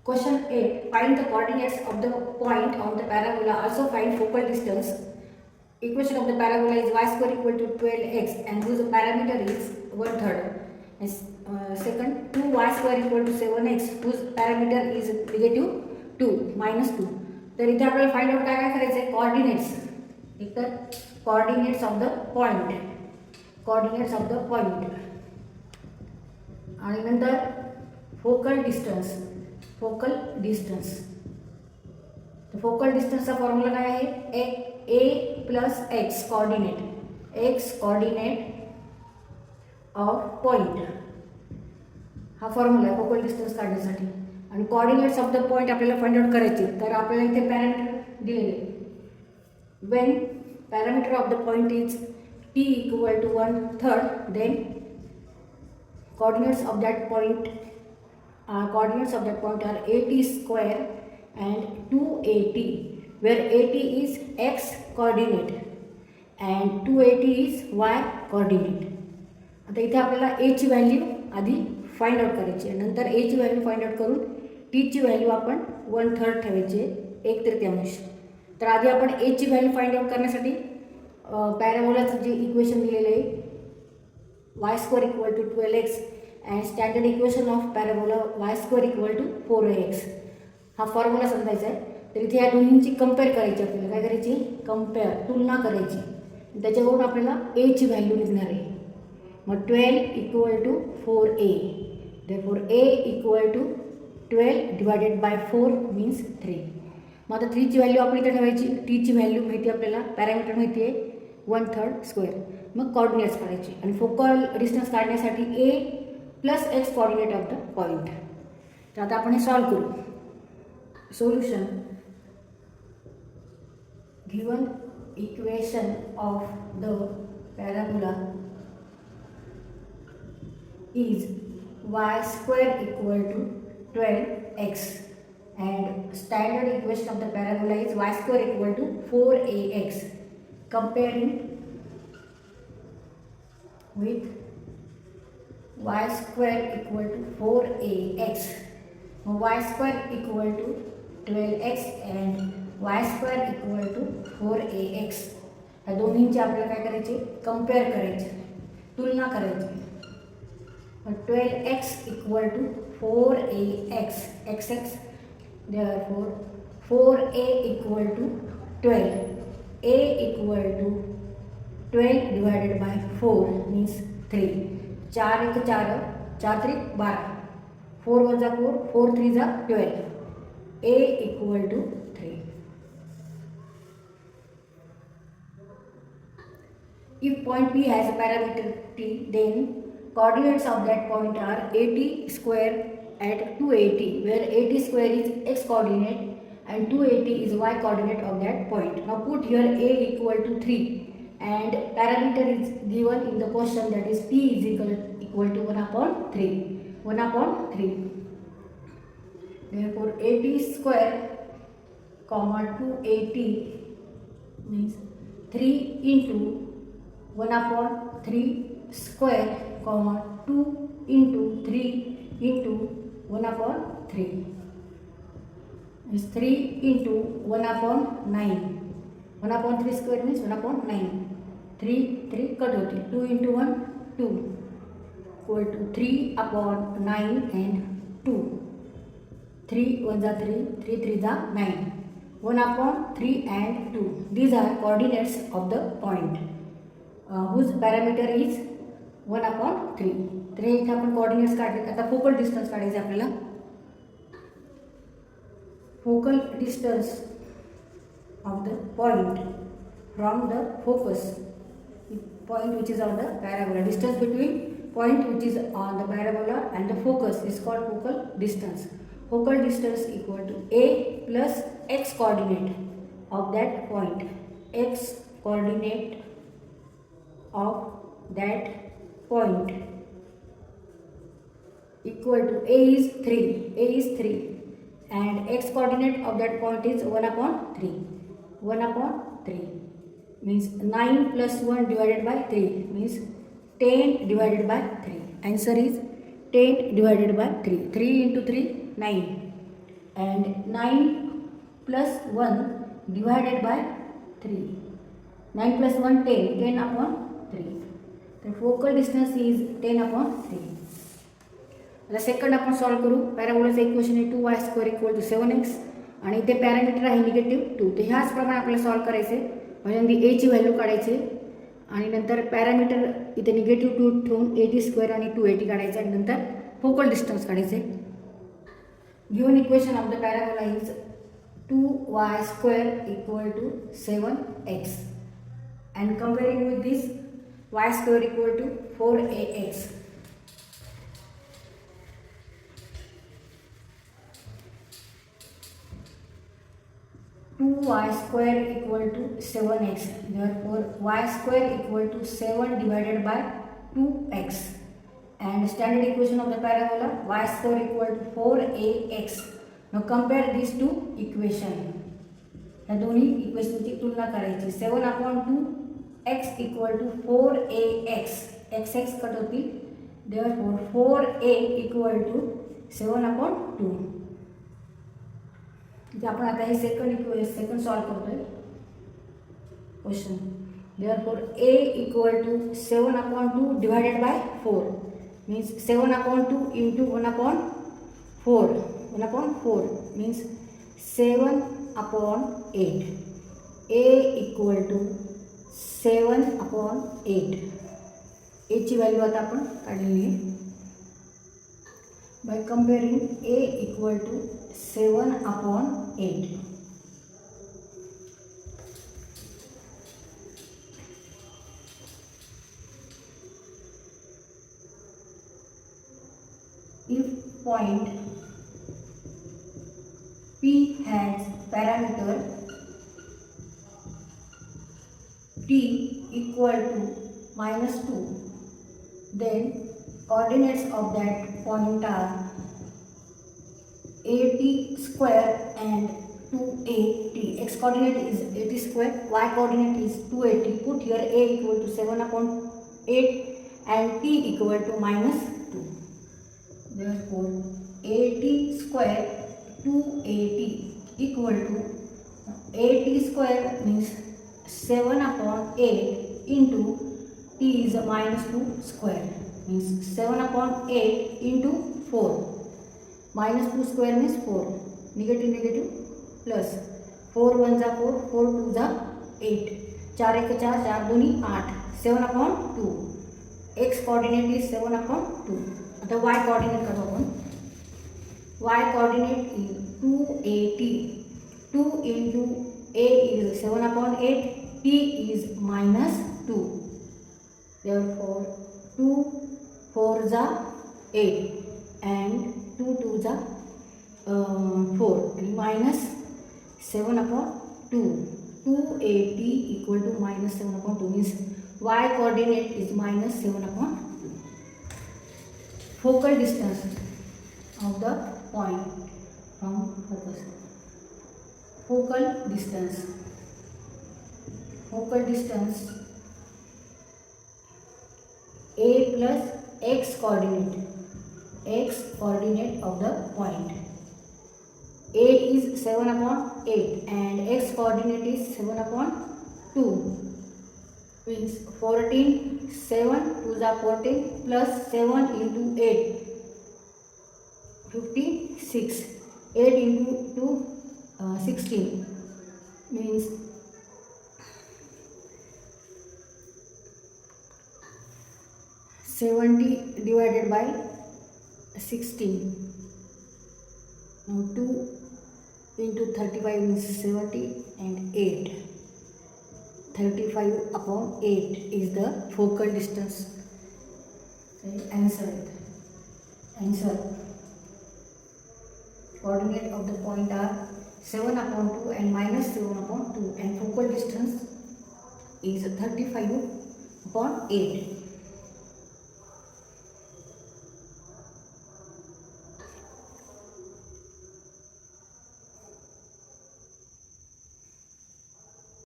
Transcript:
Question 8. Find the coordinates of the point on the parabola. Also find focal distance. Equation of the parabola is y square equal to 12x and whose parameter is 1/3. Second, 2y square equal to 7x whose parameter is negative 2 minus 2. तर इथे आपल्याला find out काय करायचं आहे coordinates. एक तर coordinates of the point आणि नंतर फोकल डिस्टन्स. तर फोकल डिस्टन्सचा फॉर्म्युला काय आहे a plus x coordinate of point. हा फॉर्म्युला आहे फोकल डिस्टन्स काढण्यासाठी. आणि कोऑर्डिनेट्स ऑफ द पॉइंट आपल्याला फाइंड आउट करायचे. तर आपल्याला इथे पॅरामीटर दिलेले. When parameter of the point is t equal to 1/3 then coordinates of that point are at square and 2at, where at is x coordinate and 2at is y coordinate. आता इथे आपल्याला a ची value आधी find out करायची आहे. नंतर a ची value find out करून t ची व्हॅल्यू आपण 1/3 ठेवायची आहे 1/3. तर आधी आपण a ची व्हॅल्यू फाइंड आउट करण्यासाठी पॅराबोलाचं जे इक्वेशन दिलेलं आहे y square equal to 12x and standard equation of parabola y square equal to 4ax हा फॉर्म्युला समजायचा आहे. तर इथे या दोन्हींची कंपेअर करायची. आपल्याला काय करायची तुलना करायची. त्याच्यावरून आपल्याला a ची व्हॅल्यू निघणार आहे. मग 12 equal to 4a, therefore a equal to 12 divided by 4 means 3. मग आता 3 ची व्हॅल्यू आपण इथे ठेवायची. t ची व्हॅल्यू माहिती आपल्याला, पॅरामीटर माहिती आहे 1/3 स्क्वेअर. मग कोऑर्डिनेट्स काढायचे आणि फोकल डिस्टन्स काढण्यासाठी a plus x coordinate of the point. तर आता आपण हे सॉल्व करू. Solution. Given equation of the parabola is y square equal to 12x and standard equation of the parabola is y square equal to 4ax. Comparing with y square equal to 4ax, y square equal to 12x and y square equal to 4ax. या दोन्हींची आपल्याला काय करायचे compare करायचे, तुलना करायची. 12x equal to 4ax, xx, therefore 4a equal to 12, a equal to 12 divided by 4 means 3. 4 1 4, 4 3 12, 4 1 4, 4 3 12, a equal to 3. If point P has a parameter t, then coordinates of that point are at square at 2at, where at square is x coordinate and 2at is y coordinate of that point. Now put here a equal to 3 and parameter is given in the question, that is t is equal to 1/3. Therefore at square comma 2at means 3 into 1/3 square comma 2 into 3 into 1/3 is 3 into 1/9. 1/3 square means 1/9. 3 cut होते. 2 into 1 2 equal to 3/9 and 2. 3 1 3, 3 3 9. 1/3 and 2. These are coordinates of the point whose parameter is 1/3. तर इथे आपण coordinates काढले. आता focal distance काढायचे आपल्याला. Focal distance of the point from the focus, point which is on the parabola. Distance between point which is on the parabola and the focus is called focal distance. Focal distance equal to a plus x coordinate of that point. X coordinate of that point equal to a is 3 and x coordinate of that point is 1/3. 1/3 means 9 plus 1 divided by 3 means 10 divided by 3. Answer is 10 divided by 3. 3 into 3 9. and 9 plus 1 divided by 3. 9 plus 1 10, 10 upon 3. The focal distance is 10 upon 3. आता second आपण solve करू. पॅराबोलाचं equation आहे 2y² equal to 7x आणि इथे parameter आहे -2. तर ह्याचप्रमाणे आपल्याला solve करायचे. पहिल्यांदा एची व्हॅल्यू काढायचे आणि नंतर पॅरामीटर इथे -2 ठेवून 80² आणि 280 काढायचे आणि नंतर फोकल डिस्टन्स काढायचे. Given equation of the parabola is 2y² equal to 7x and comparing with this y² equal to 4ax. y² equal to 7x, therefore y² equal to 7 divided by 2x and standard equation of the parabola y² equal to 4ax. Now compare these two equation. या दोन्ही इक्वेशनची तुलना करायची. 7 upon 2x equal to 4ax, x cut होती, therefore 4a equal to 7 upon 2. आपण आता हे second solve करतोय question. Therefore a equal to 7 upon 2 divided by 4 means 7 upon 2 into 1 upon 4. 1 upon 4 means 7 upon 8. a equal to 7 upon 8. a ची value आता आपण काढलेली आहे. by comparing a equal to 7 upon 8. If point P has parameter t equal to -2, then coordinates of that point are 80 square and 280. X coordinate is 80 square, y coordinate is 280. Put here a equal to 7 upon 8 and t equal to -2. Therefore 80 square 280 equal to 80 square means 7 upon 8 into t is a -2 square means 7 upon 8 into 4. -2 square means 4. Negative plus 4 1 जा 4, 4 2 जा 8, 4 1 4, 4 2 8, 7 upon 2. x coordinate is 7 upon 2. आता y coordinate करू आपण. y coordinate is 280. 2 into a is 7 upon 8, t is -2. Therefore 2 4 जा 8 and 2 2 जा 4 and -7 upon 2. 280 equal to -7 upon 2 means y coordinate is -7 upon 2. Focal distance of the point from focus. Focal distance. Focal distance a plus x coordinate. X coordinate of the point. A is 7 upon 8 and x coordinate is 7 upon 2 means 14, 7 2 is 14 plus 7 into 8 56, 8 into 2 16 means 70 divided by 16. Now 2 into 35 means 70 and 8. 35 upon 8 is the focal distance. Answer. Coordinate of the point are 7 upon 2 and -7 upon 2 and focal distance is 35 upon 8.